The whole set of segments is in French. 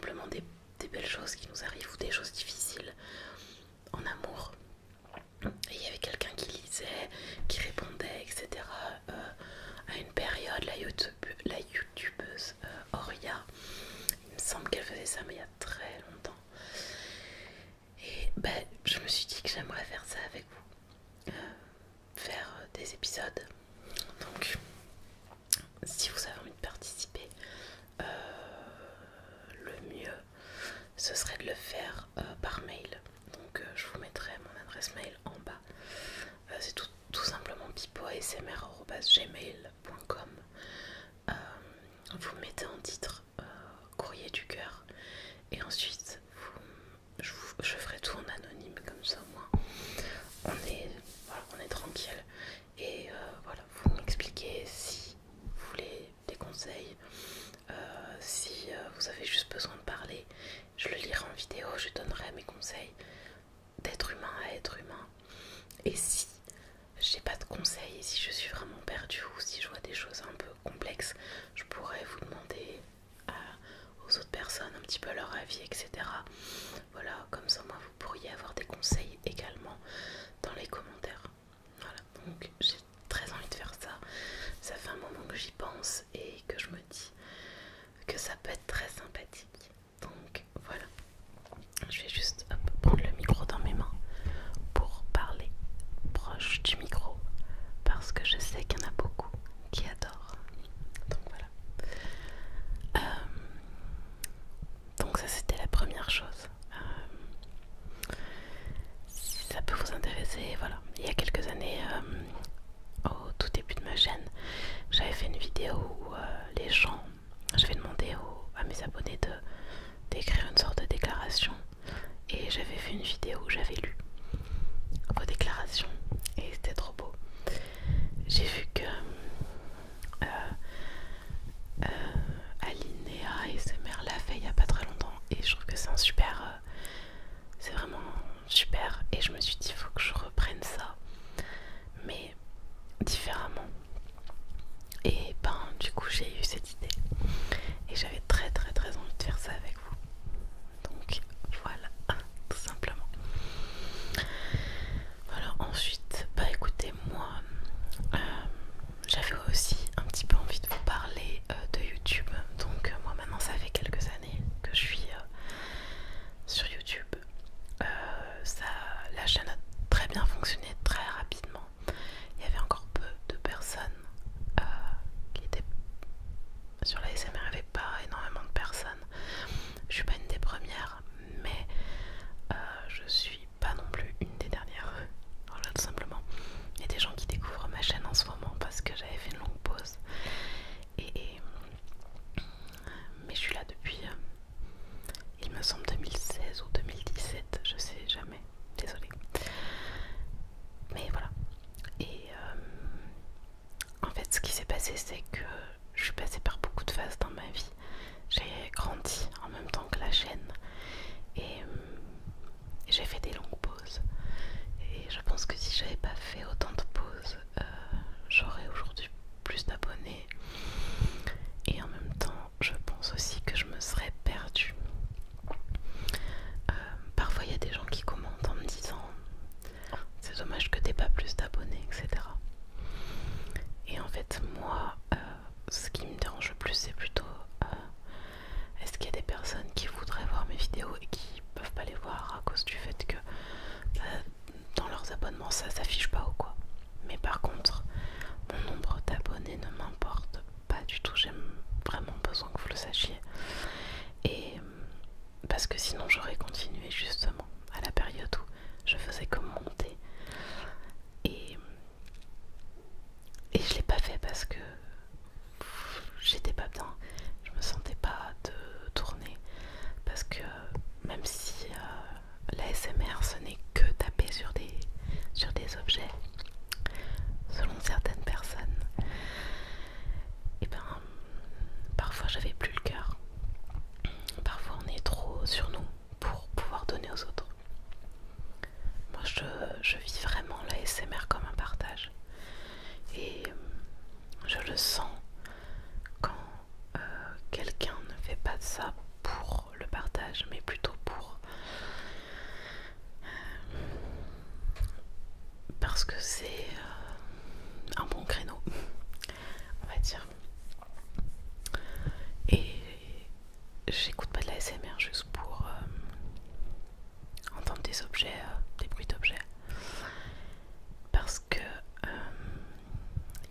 simplement des belles choses qui nous arrivent ou des choses difficiles en amour. Et il y avait quelqu'un qui lisait, qui répondait, etc. À une période, la youtubeuse Oria, il me semble qu'elle faisait ça, mais il y a très longtemps. Et ben, je me suis dit que j'aimerais faire ça avec vous, faire des épisodes. Donc, si vous avez envie de participer, le mieux ce serait de le faire par mail. Donc je vous mettrai mon adresse mail en bas. C'est tout simplement pipoasmr@gmail.com. Vous mettez en titre courrier du cœur et ensuite je ferai tout en anonyme, comme ça au moins on est tranquille. Et voilà, vous m'expliquez si vous voulez des conseils, si vous avez juste besoin de parler, je le lirai en vidéo, je donnerai mes conseils d'être humain à être humain. Et si j'ai pas de conseils, et si je suis vraiment perdue ou si je vois des choses un peu complexes, je pourrais vous demander aux autres personnes un petit peu leur avis, etc. Voilà, comme ça moi vous pourriez avoir des conseils également dans les commentaires. Voilà, donc j'ai très envie de faire ça. Ça fait un moment que j'y pense et que je me dis que ça peut être très sympathique. Donc voilà, je vais juste prendre le micro dans mes mains pour parler proche du micro parce que je sais qu'il y en a beaucoup qui adorent. Donc voilà. Donc ça c'était la première chose. Si ça peut vous intéresser, voilà. Il y a quelques années, au tout début de ma chaîne, j'avais fait une vidéo où montage, mais plutôt pour parce que c'est un bon créneau, on va dire. Et j'écoute pas de la SMR juste pour entendre des objets, des bruits d'objets, parce que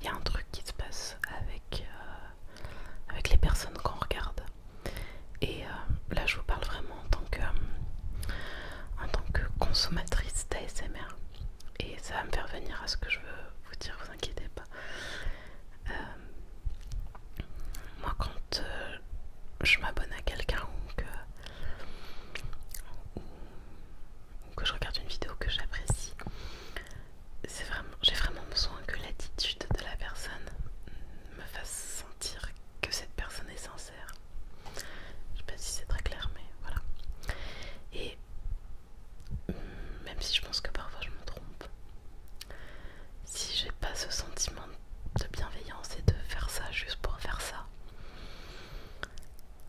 il y a un truc qui se passe avec les personnes qu'on regarde. Et là je vous parle vraiment en tant que consommatrice d'ASMR. Et ça va me faire venir à ce que je veux vous dire, vous inquiétez pas. Moi quand je m'abonne à quelqu'un ou que je regarde une vidéo que j'apprécie, j'ai vraiment besoin que l'attitude de la personne me fasse sentir que cette personne est sincère. Je sais pas si c'est très clair, mais voilà. Et même si je pense que parfois je me trompe, si j'ai pas ce sentiment de bienveillance et de faire ça juste pour faire ça,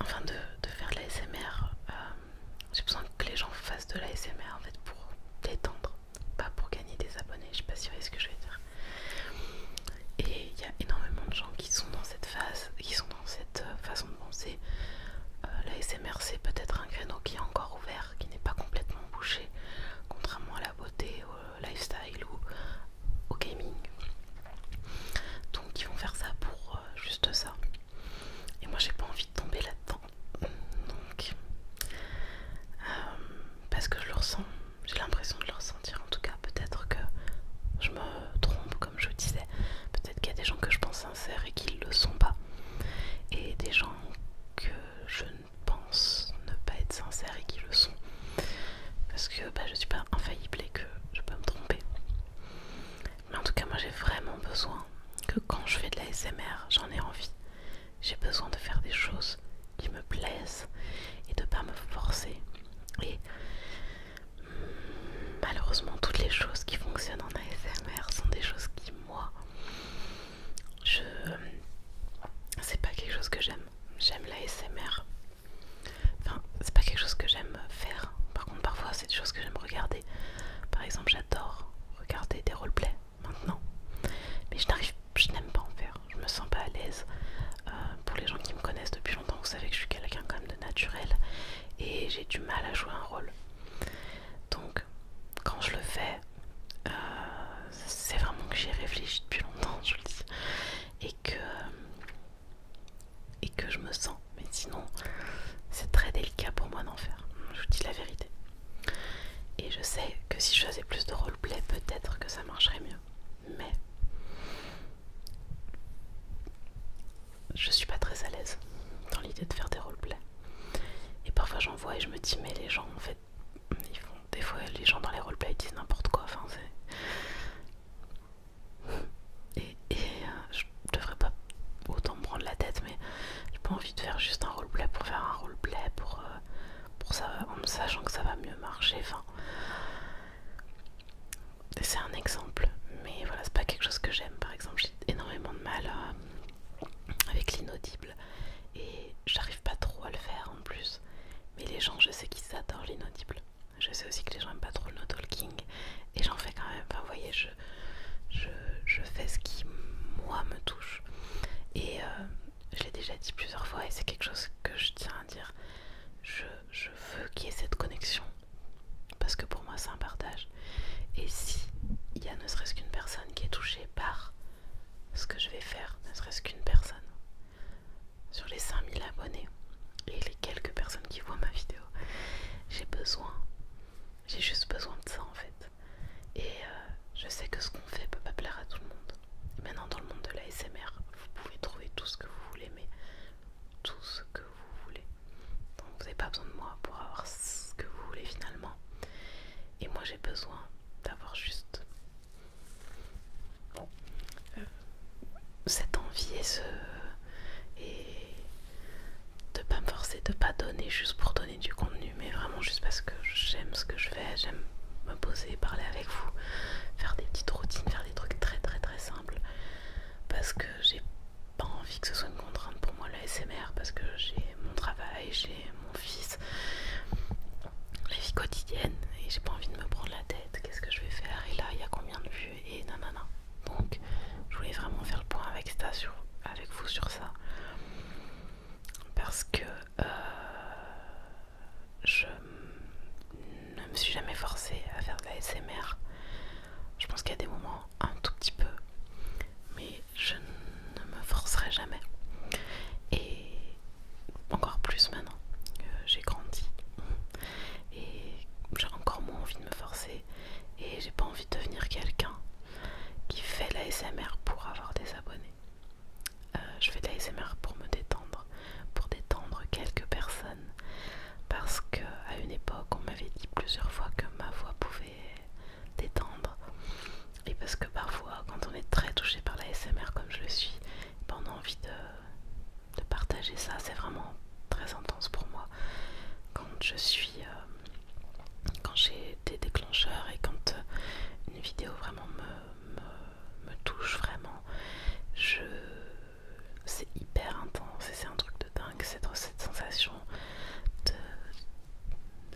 enfin de faire de l'ASMR, j'ai besoin que les gens fassent de l'ASMR en fait pour détendre, pas pour gagner des abonnés. Je sais pas si vous voyez ce que je veux dire. Et il y a énormément de gens qui sont dans cette phase, qui sont dans cette façon de penser. L'ASMR c'est peut-être un créneau qui est encore ouvert, qui n'est pas complètement bouché, contrairement à la beauté, au lifestyle ou au gaming. Donc ils vont faire ça pour juste ça. Et moi j'ai pas envie de tomber là-dedans. Donc parce que je le ressens, j'ai l'impression de le ressentir en tout cas. Peut-être que je me trompe comme je disais. Peut-être qu'il y a des gens que je pense sincères et qui ne le sont pas. Et des gens que je pense ne pas être sincères et qui le sont. Parce que je suis pas infaillible et que je peux me tromper. Mais en tout cas moi j'ai vraiment besoin que quand je fais de la SMR, j'en ai envie. J'ai besoin de faire des choses qui me plaisent et de pas me forcer. Et malheureusement toutes les choses qui fonctionnent en ASMR sont des choses qui moi c'est pas quelque chose que j'aime. J'aime l'ASMR. Enfin, c'est pas quelque chose que j'aime faire. Par contre, parfois, c'est des choses que j'aime regarder. Par exemple, j'adore regarder des roleplays maintenant. Mais je n'aime pas en faire. Je me sens pas à l'aise. Pour les gens qui me connaissent depuis longtemps, vous savez que je suis quelqu'un quand même de naturel. Et j'ai du mal à jouer un rôle. Donc, quand je le fais, c'est vraiment que j'y réfléchis depuis longtemps, je le dis. Et que je me sens. Mais sinon, c'est très délicat pour moi d'en faire. Je vous dis la vérité. Et je sais que si je faisais plus de roleplay, peut-être que ça marcherait mieux. Mais je suis pas très à l'aise dans l'idée de faire des roleplays. Et parfois j'en vois et je me dis mais les gens en fait, ils font des fois les gens dans les roleplays ils disent n'importe quoi. Enfin je devrais pas autant me prendre la tête, mais j'ai pas envie de faire juste un roleplay pour faire un roleplay pour ça, en sachant que ça va mieux marcher. Enfin, c'est un exemple, mais voilà, c'est pas quelque chose que j'aime. Par exemple, j'ai énormément de mal avec l'inaudible et j'arrive pas trop à le faire en plus. Mais les gens, je sais qu'ils adorent l'inaudible. Je sais aussi que les gens aiment pas trop le no talking et j'en fais quand même. Enfin, vous voyez, je fais ce qui moi me touche. Et je l'ai déjà dit plusieurs fois et c'est quelque chose que je tiens à dire. Je veux qu'il y ait cette connexion parce que pour moi c'est un partage. Et si il y a ne serait-ce qu'une personne qui est touchée par ce que je vais faire, ne serait-ce qu'une personne sur les 5000 abonnés et les quelques personnes qui voient ma vidéo, j'ai juste besoin de ça en fait. Et je sais que ce qu'on fait peut pas plaire à tout le monde. Et maintenant dans le monde de l'ASMR, vous pouvez trouver tout ce que vous voulez, mais tout ce que vous voulez. Donc vous n'avez pas besoin de moi pour avoir ce que vous voulez finalement. Et moi j'ai besoin d'avoir juste cette envie et de pas me forcer, de pas donner juste pour donner du contenu, mais vraiment juste parce que j'aime ce que je fais, j'aime me poser, parler avec vous, faire des petites routines, faire des trucs très très très simples, parce que j'ai pas envie que ce soit une contrainte pour moi la SMR, parce que j'ai mon travail, j'ai mon fils, je suis quand j'ai des déclencheurs et quand une vidéo vraiment me touche vraiment, c'est hyper intense et c'est un truc de dingue, cette sensation de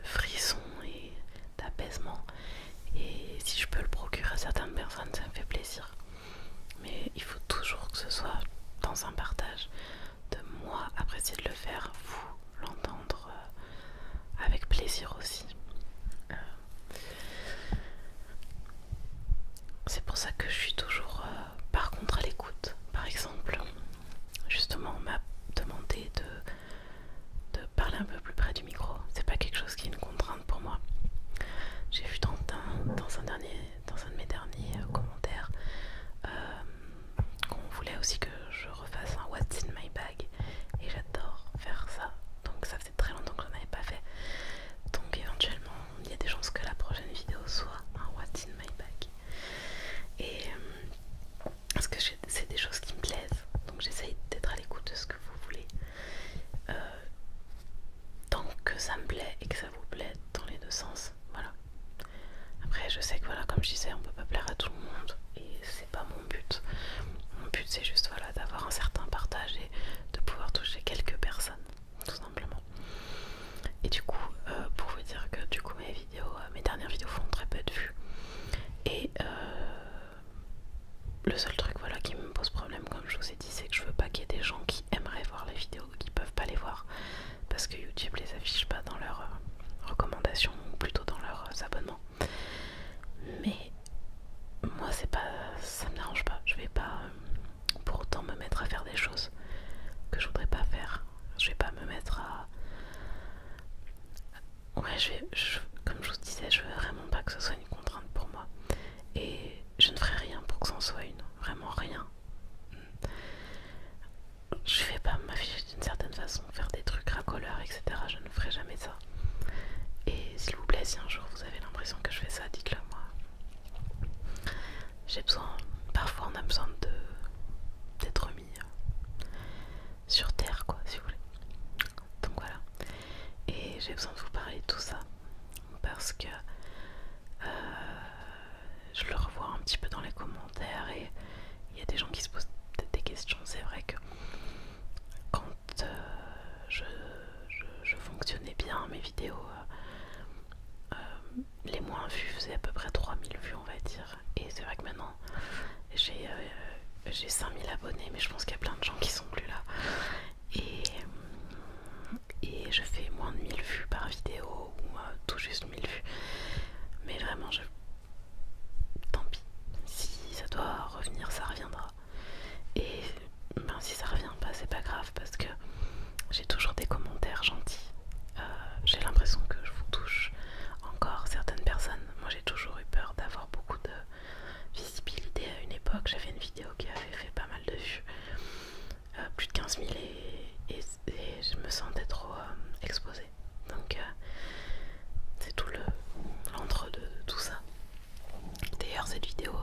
frisson et d'apaisement. Et si je peux le procurer à certaines personnes, ça me fait plaisir. Mais il faut toujours que ce soit dans un partage, de moi apprécier de le faire, vous l'entendre avec plaisir aussi. C'est pour ça que je suis toujours par contre à l'écoute. Par exemple, justement, on m'a demandé de parler un peu plus près du micro. C'est pas quelque chose qui est une contrainte pour moi. J'ai vu dans un de mes derniers commentaires qu'on voulait aussi que je refasse un What's in my bag et j'adore faire ça. Donc ça faisait très longtemps que je n'en avais pas fait. Donc éventuellement, il y a des chances que la prochaine vidéo soit un What's in my bag. Et parce que c'est des choses qui me plaisent. Donc j'essaye d'être à l'écoute de ce que vous voulez. Tant que ça me plaît et que ça vous plaît dans les deux sens. Voilà. Après je sais que voilà, comme je disais, on peut pas plaire à tout le monde et c'est pas mon but. Mon but c'est juste voilà, d'avoir un certain partage et de pouvoir toucher quelques personnes, tout simplement. Et du coup, pour vous dire que du coup mes dernières vidéos font très peu de vues. Et le seul truc voilà, qui me pose problème, comme je vous ai dit, c'est que je veux pas qu'il y ait des gens qui aimeraient voir les vidéos qui peuvent pas les voir. Parce que YouTube les affiche pas dans leurs recommandations, ou plutôt dans leurs abonnements. Mais moi c'est pas, ça me dérange pas. Je vais pas pour autant me mettre à faire des choses que je voudrais pas faire. Je vais pas me mettre à... Ouais, comme je vous disais, je veux vraiment pas que ce soit une contrainte pour moi. Et je ne ferai rien pour que ça en soit une. Vraiment rien. Je vais pas m'afficher d'une certaine façon, faire des trucs racoleurs, etc. Je ne ferai jamais ça. Et s'il vous plaît, si un jour vous avez l'impression que je fais ça, dites-le moi. J'ai besoin, parfois on a besoin d'être remis sur terre, quoi, si vous voulez. Donc voilà. Et j'ai besoin de vous parler de tout ça parce que je le revois un petit peu dans les commentaires et il y a des gens qui se posent des questions. C'est vrai que quand je fonctionnais bien, mes vidéos les moins vues faisaient à peu près 3000 vues, on va dire. Et c'est vrai que maintenant j'ai 5000 abonnés, mais je pense qu'il y a plein de gens qui sont plus là. Et je fais moins de 1000 vues par vidéo ou tout juste 1000 vues. Mais vraiment, tant pis. Si ça doit revenir, ça reviendra. Et ben, si ça revient pas, c'est pas grave parce que j'ai toujours des commentaires gentils. J'ai l'impression que je vous touche encore certaines personnes. Moi j'ai toujours eu peur d'avoir beaucoup de visibilité. À une époque j'avais une vidéo qui avait fait pas mal de vues, plus de 15 000 et je me sentais trop exposée. Donc c'est tout l'entre-deux de tout ça. D'ailleurs cette vidéo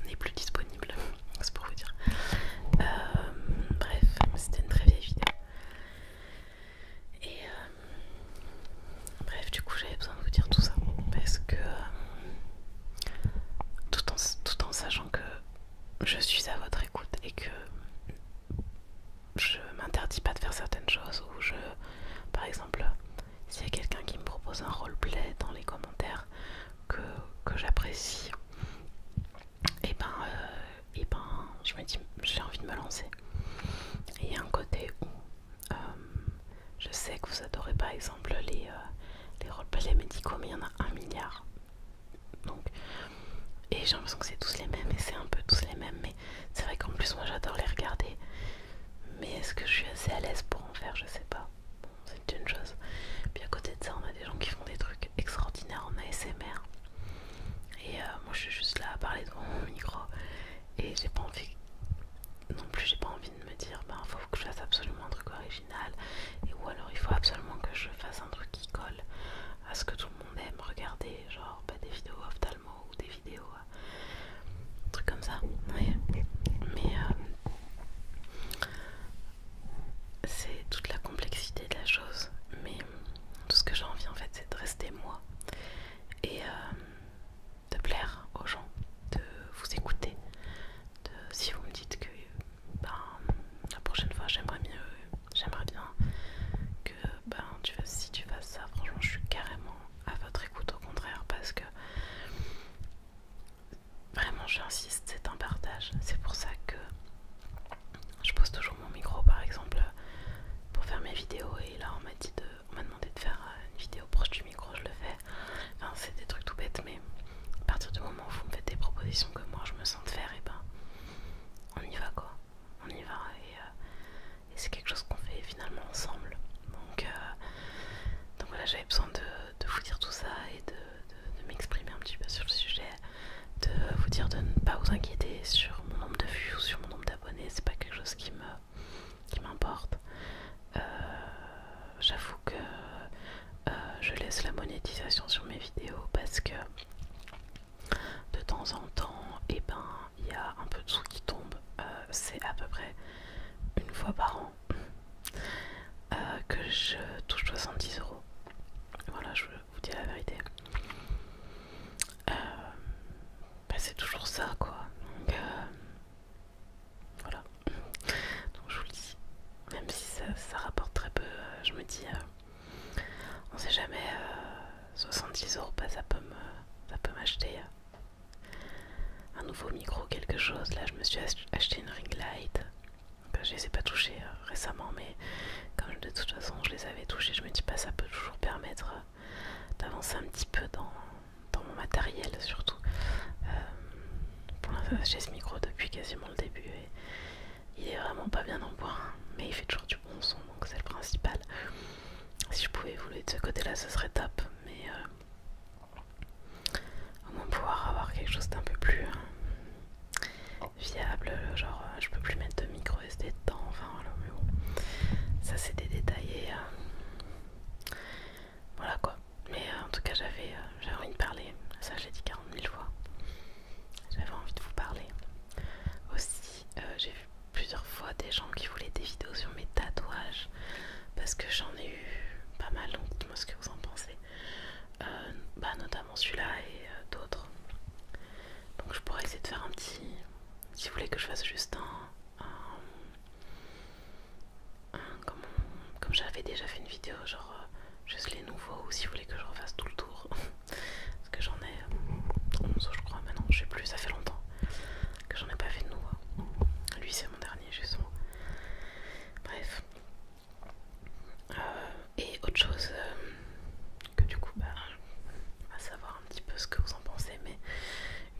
n'est plus disponible, c'est pour vous dire. Bref, c'était une très vieille vidéo. Et bref, du coup j'avais besoin de vous dire tout ça parce que tout en sachant que je suis à votre écoute et que je m'interdis pas de faire certaines choses, ou par exemple, s'il y a quelqu'un qui me propose un roleplay dans les commentaires que j'apprécie, et ben je me dis j'ai envie de me lancer. Et il y a un côté où je sais que vous adorez par exemple les roleplays médicaux, mais il y en a 1 milliard. Donc, et j'ai l'impression que c'est tous les mêmes, et c'est un peu tous les mêmes, mais c'est vrai qu'en plus moi j'adore les regarder. Mais est-ce que je suis assez à l'aise pour en faire? Je sais pas. Bon, c'est une chose. Puis à côté de ça, on a des gens qui font des trucs extraordinaires en ASMR. Et moi je suis juste là à parler devant mon micro. Et j'ai pas envie non plus, j'ai pas envie de me dire bah faut que je fasse absolument un truc original, et ou alors il faut absolument que je fasse un truc qui colle à ce que tout le monde aime regarder, genre des vidéos ophtalmo ou des vidéos trucs comme ça. Ouais. Mais c'est toute la complexité de la chose. Mais dire de ne pas vous inquiéter sur mon nombre de vues ou sur mon nombre d'abonnés, c'est pas quelque chose qui m'importe. J'avoue que je laisse la monétisation sur mes vidéos parce que de temps en temps, et ben, il y a un peu de sous qui tombent. C'est à peu près une fois par an que je touche 70 €. Voilà, je vous dis la vérité. Bah, c'est toujours ça, quoi. Donc, voilà. Donc je vous le dis, même si ça rapporte très peu, je me dis, on sait jamais, 70 €, bah, ça peut m'acheter un nouveau micro, quelque chose. Là, je me suis acheté une ring light. Je les ai pas touchés récemment, mais comme de toute façon je les avais touchés, je me dis pas, ça peut toujours permettre d'avancer un petit peu dans mon matériel surtout. Pour l'instant, j'ai ce micro depuis quasiment le début et il est vraiment pas bien en bois, mais il fait toujours du bon son, donc c'est le principal. Si je pouvais évoluer de ce côté là, ce serait top, mais au moins pouvoir avoir quelque chose d'un peu plus viable, genre je peux plus mettre de micro SD dedans, enfin voilà, mais bon, ça c'est des détails et voilà quoi. Mais en tout cas j'avais envie de parler, ça je l'ai dit 40 000 fois, j'avais envie de vous parler. Aussi j'ai vu plusieurs fois des gens qui voulaient des vidéos sur mes tatouages, parce que j'en ai eu pas mal, donc dites-moi ce que vous en pensez. Bah, notamment celui-là et d'autres. Donc je pourrais essayer de faire un petit... Si vous voulez que je fasse juste comme j'avais déjà fait une vidéo, genre juste les nouveaux, ou si vous voulez que je refasse tout le tour. Parce que j'en ai 11 je crois maintenant, je sais plus, ça fait longtemps que j'en ai pas fait de nouveau. Lui c'est mon dernier justement. Bref. Et autre chose que du coup, bah, à savoir un petit peu ce que vous en pensez, mais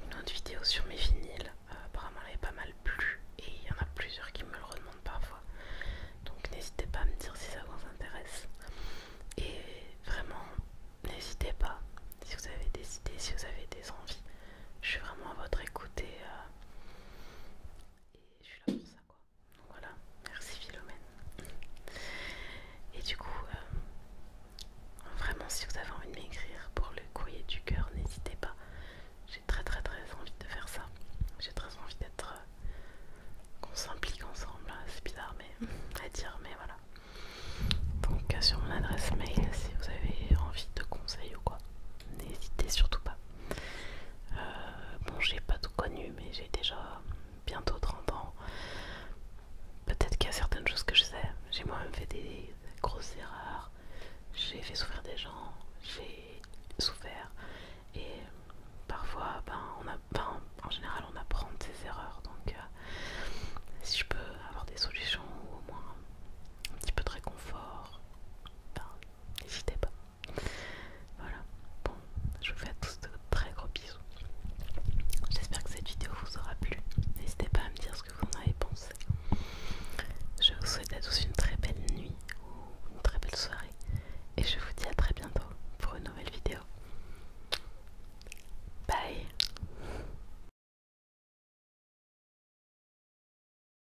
une autre vidéo sur mes vinyles, apparemment elle est pas mal plu et il y en a plusieurs qui me le redemandent parfois, donc n'hésitez pas à me dire si ça vous intéresse. Et vraiment n'hésitez pas, si vous avez des idées, si vous avez des envies, je suis vraiment à votre écoute et je suis là pour ça quoi. Donc voilà, merci Philomène. Et du coup vraiment, si vous avez envie de m'écrire pour le courrier du cœur, n'hésitez pas. J'ai très envie de faire ça. J'ai très envie d'être... qu'on s'implique ensemble. C'est bizarre mais à dire, mais voilà. Donc sur mon adresse mail, si vous avez envie de conseils ou quoi, n'hésitez surtout pas. Bon, j'ai pas tout connu, mais j'ai déjà bientôt 30 ans. Peut-être qu'il y a certaines choses que je sais. J'ai moi-même fait des grosses erreurs. J'ai fait souffrir des gens,